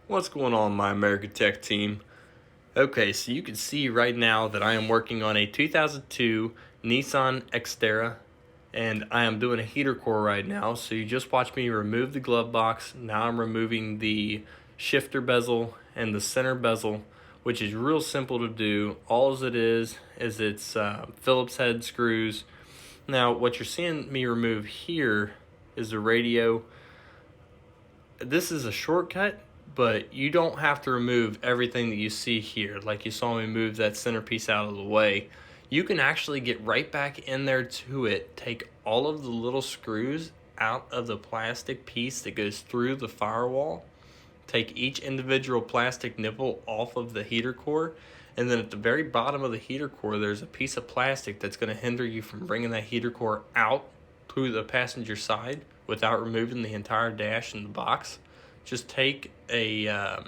What's going on, my America Tech team? Okay, so you can see right now that I am working on a 2002 Nissan Xterra, and I am doing a heater core right now. So you just watched me remove the glove box. Now I'm removing the shifter bezel and the center bezel, which is real simple to do. All it is it's Phillips head screws. Now what you're seeing me remove here is the radio. This is a shortcut, but you don't have to remove everything that you see here. Like you saw me move that centerpiece out of the way. You can actually get right back in there to it, take all of the little screws out of the plastic piece that goes through the firewall, take each individual plastic nipple off of the heater core, and then at the very bottom of the heater core, there's a piece of plastic that's going to hinder you from bringing that heater core out to the passenger side without removing the entire dash and the box. Just take a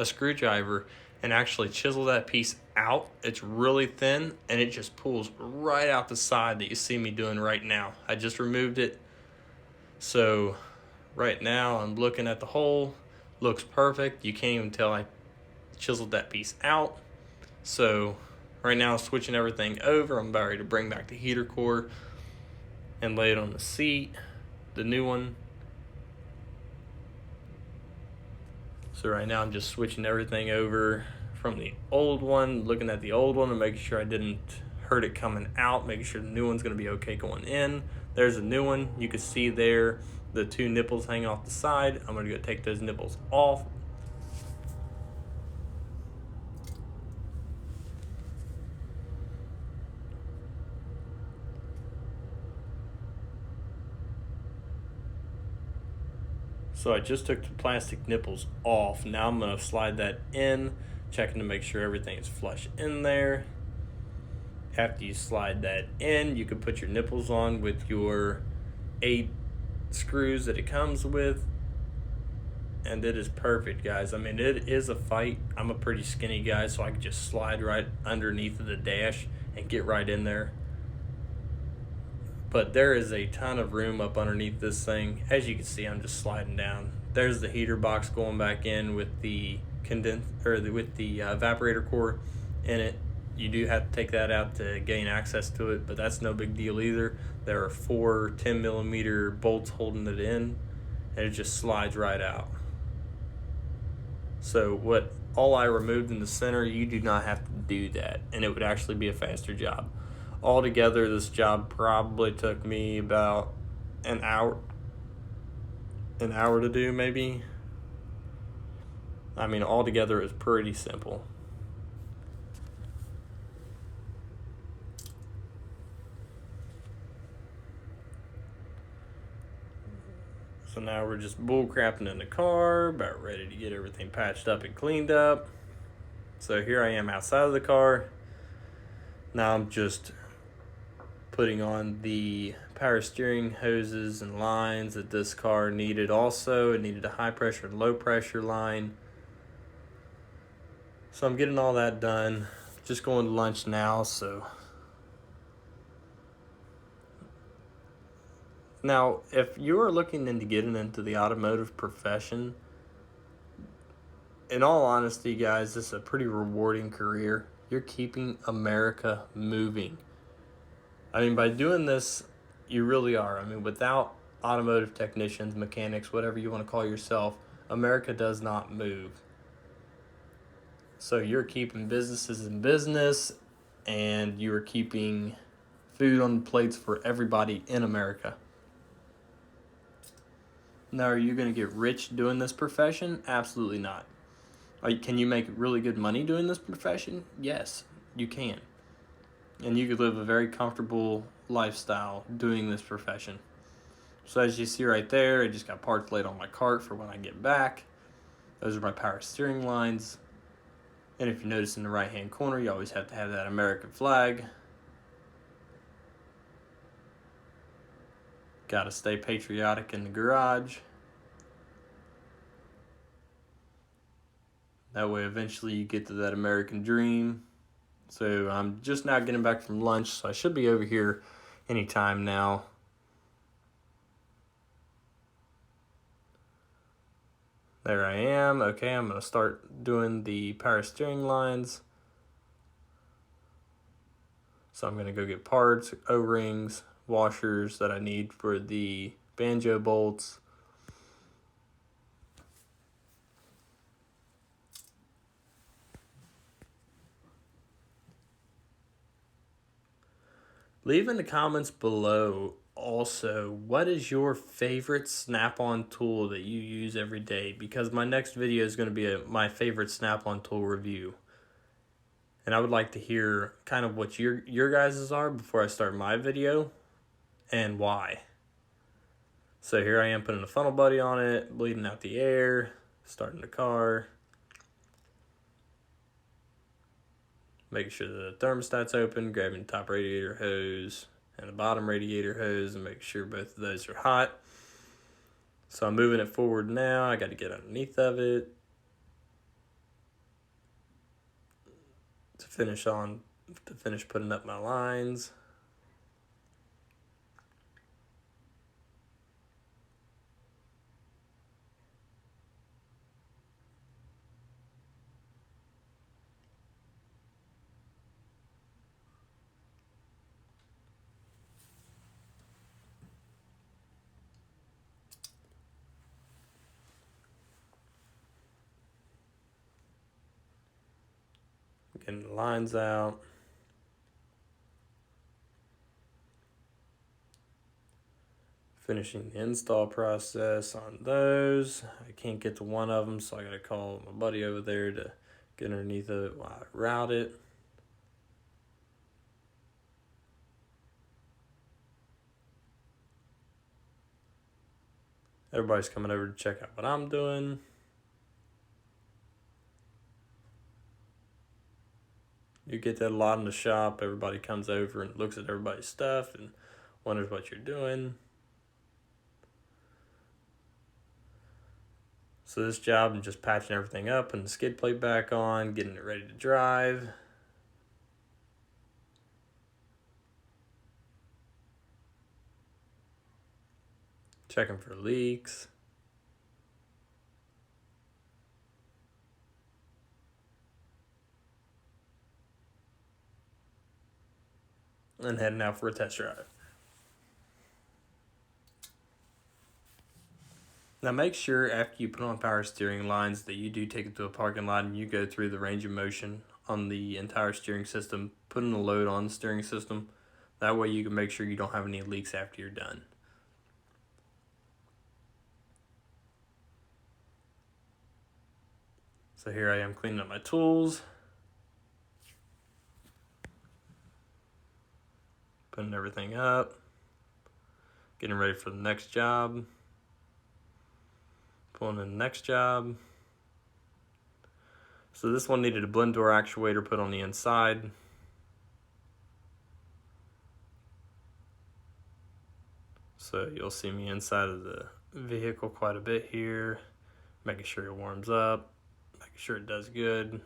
screwdriver and actually chisel that piece out. It's really thin and it just pulls right out the side that you see me doing right now. I just removed it. So right now I'm looking at the hole. Looks perfect. You can't even tell I chiseled that piece out. So right now, switching everything over. I'm about ready to bring back the heater core and lay it on the seat, the new one. So right now I'm just switching everything over from the old one, looking at the old one and making sure I didn't hurt it coming out, making sure the new one's going to be okay going in. There's a new one. You can see there the two nipples hanging off the side. I'm going to go take those nipples off. So I just took the plastic nipples off. Now I'm going to slide that in, checking to make sure everything is flush in there. After you slide that in, you can put your nipples on with your 8 screws that it comes with. And it is perfect, guys. I mean, it is a fight. I'm a pretty skinny guy, so I can just slide right underneath of the dash and get right in there. But there is a ton of room up underneath this thing. As you can see, I'm just sliding down. There's the heater box going back in with the evaporator core in it. You do have to take that out to gain access to it, but that's no big deal either. There are 4 10-millimeter bolts holding it in, and it just slides right out. So all I removed in the center, you do not have to do that, and it would actually be a faster job. Altogether, this job probably took me about an hour to do, maybe. I mean, altogether it's pretty simple. So now we're just bullcrapping in the car, about ready to get everything patched up and cleaned up. So here I am outside of the car. Now I'm just putting on the power steering hoses and lines that this car needed also. It needed a high pressure and low pressure line. So I'm getting all that done. Just going to lunch now, so. Now, if you are looking into getting into the automotive profession, in all honesty, guys, this is a pretty rewarding career. You're keeping America moving. I mean, by doing this, you really are. I mean, without automotive technicians, mechanics, whatever you want to call yourself, America does not move. So you're keeping businesses in business, and you are keeping food on the plates for everybody in America. Now, are you going to get rich doing this profession? Absolutely not. Can you make really good money doing this profession? Yes, you can. And you could live a very comfortable lifestyle doing this profession. So as you see right there, I just got parts laid on my cart for when I get back. Those are my power steering lines. And if you notice in the right-hand corner, you always have to have that American flag. Got to stay patriotic in the garage. That way eventually you get to that American dream. So I'm just now getting back from lunch, so I should be over here anytime now. There I am. Okay, I'm going to start doing the power steering lines. So I'm going to go get parts, O-rings, washers that I need for the banjo bolts. Leave in the comments below also what is your favorite snap-on tool that you use every day, because my next video is going to be my favorite snap-on tool review. And I would like to hear kind of what your guys's are before I start my video and why. So here I am putting a funnel buddy on it, bleeding out the air, starting the car. Making sure the thermostat's open, grabbing the top radiator hose and the bottom radiator hose and making sure both of those are hot. So I'm moving it forward now. I got to get underneath of it to finish putting up my lines. Getting the lines out. Finishing the install process on those. I can't get to one of them, so I gotta call my buddy over there to get underneath of it while I route it. Everybody's coming over to check out what I'm doing. You get that a lot in the shop. Everybody comes over and looks at everybody's stuff and wonders what you're doing. So this job, I'm just patching everything up, putting the skid plate back on, getting it ready to drive. Checking for leaks. And heading out for a test drive. Now make sure after you put on power steering lines that you do take it to a parking lot and you go through the range of motion on the entire steering system, putting a load on the steering system. That way you can make sure you don't have any leaks after you're done. So here I am cleaning up my tools. Putting everything up. Getting ready for the next job. Pulling in the next job. So this one needed a blend door actuator put on the inside. So you'll see me inside of the vehicle quite a bit here, making sure it warms up, making sure it does good.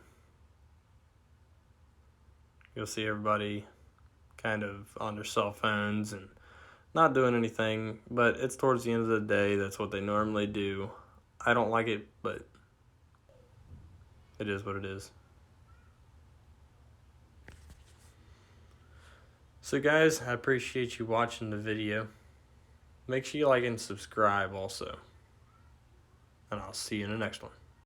You'll see everybody kind of on their cell phones and not doing anything, but it's towards the end of the day. That's what they normally do. I don't like it, but it is what it is. So guys, I appreciate you watching the video. Make sure you like and subscribe also. And I'll see you in the next one.